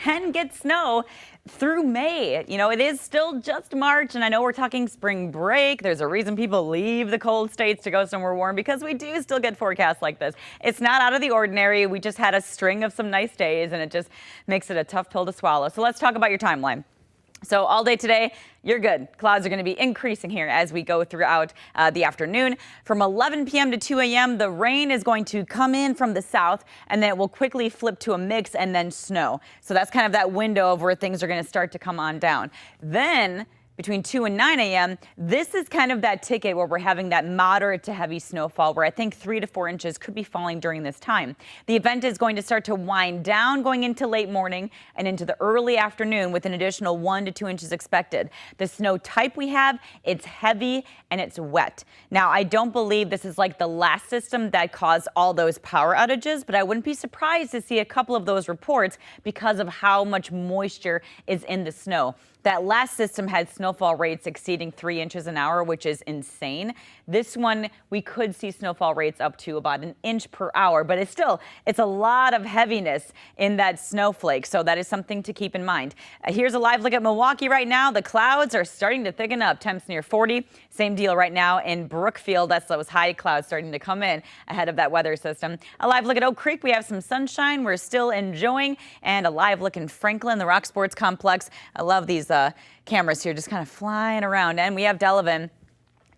can get snow through May. You know, it is still just March, and I know we're talking spring break. There's a reason people leave the cold states to go somewhere warm, because we do still get forecasts like this. It's not out of the ordinary. We just had a string of some nice days, and it just makes it a tough pill to swallow. So let's talk about your timeline. So all day today, you're good. Clouds are going to be increasing here as we go throughout the afternoon. From 11 p.m. to 2 a.m., the rain is going to come in from the south, and then it will quickly flip to a mix and then snow. So that's kind of that window of where things are going to start to come on down. Then between 2 and 9 a.m., this is kind of that ticket where we're having that moderate to heavy snowfall, where I think 3 to 4 inches could be falling during this time. The event is going to start to wind down going into late morning and into the early afternoon, with an additional 1 to 2 inches expected. The snow type we have, it's heavy and it's wet. Now, I don't believe this is like the last system that caused all those power outages, but I wouldn't be surprised to see a couple of those reports because of how much moisture is in the snow. That last system had snowfall rates exceeding 3 inches an hour, which is insane. This one, we could see snowfall rates up to about 1 inch per hour, but it's a lot of heaviness in that snowflake. So that is something to keep in mind. Here's a live look at Milwaukee right now. The clouds are starting to thicken up. Temps near 40. Same deal right now in Brookfield. That's those high clouds starting to come in ahead of that weather system. A live look at Oak Creek. We have some sunshine we're still enjoying, and a live look in Franklin, the Rock Sports Complex. I love these cameras here just kind of flying around. And we have Delavan.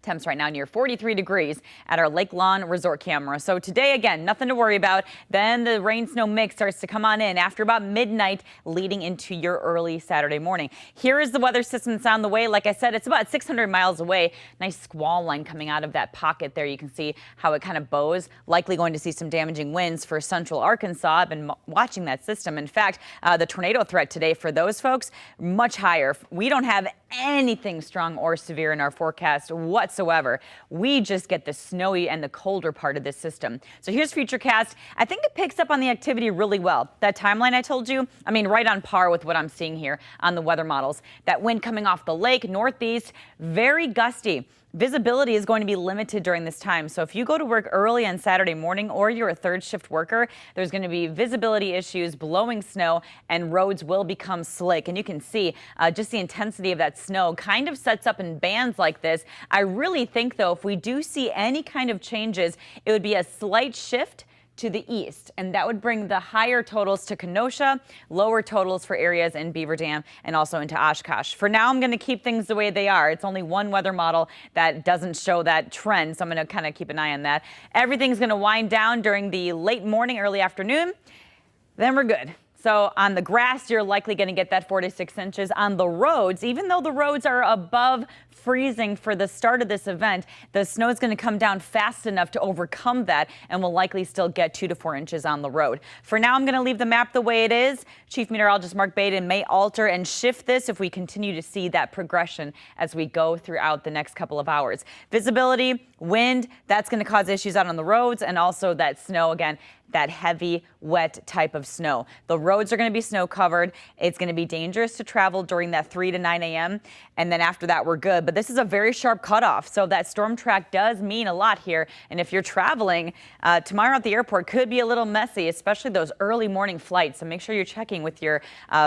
Temps right now near 43 degrees at our Lake Lawn Resort camera. So today, again, nothing to worry about. Then the rain snow mix starts to come on in after about midnight, leading into your early Saturday morning. Here is the weather system that's on the way. Like I said, it's about 600 miles away. Nice squall line coming out of that pocket there. You can see how it kind of bows. Likely going to see some damaging winds for central Arkansas. I've been watching that system. In fact, the tornado threat today for those folks, much higher. We don't have anything strong or severe in our forecast whatsoever. We just get the snowy and the colder part of this system. So here's Futurecast. I think it picks up on the activity really well. That timeline I told you, I mean, right on par with what I'm seeing here on the weather models. That wind coming off the lake, northeast, very gusty. Visibility is going to be limited during this time. So if you go to work early on Saturday morning, or you're a third shift worker, there's going to be visibility issues, blowing snow, and roads will become slick. And you can see just the intensity of that snow kind of sets up in bands like this. I really think, though, if we do see any kind of changes, it would be a slight shift to the east, and that would bring the higher totals to Kenosha, lower totals for areas in Beaver Dam and also into Oshkosh. For now, I'm going to keep things the way they are. It's only one weather model that doesn't show that trend, so I'm going to kind of keep an eye on that. Everything's going to wind down during the late morning, early afternoon. Then we're good. So on the grass, you're likely going to get that 4 to 6 inches. On the roads, even though the roads are above freezing for the start of this event, the snow is going to come down fast enough to overcome that, and will likely still get 2 to 4 inches on the road. For now, I'm going to leave the map the way it is. Chief Meteorologist Mark Baden may alter and shift this if we continue to see that progression as we go throughout the next couple of hours. Visibility, wind, that's going to cause issues out on the roads, and also that snow again, that heavy, wet type of snow. The roads are going to be snow covered. It's going to be dangerous to travel during that 3 to 9 a.m. And then after that, we're good. But this is a very sharp cutoff. So that storm track does mean a lot here. And if you're traveling tomorrow at the airport, could be a little messy, especially those early morning flights. So make sure you're checking with your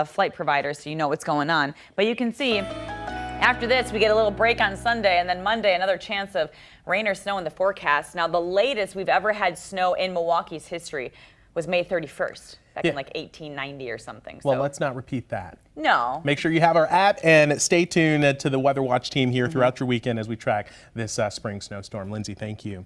flight provider so you know what's going on. But you can see after this, we get a little break on Sunday, and then Monday, another chance of rain or snow in the forecast. Now, the latest we've ever had snow in Milwaukee's history was May 31st, back in like 1890 or something. Well, let's not repeat that. No. Make sure you have our app, and stay tuned to the Weather Watch team here throughout your weekend as we track this spring snowstorm. Lindsay, thank you.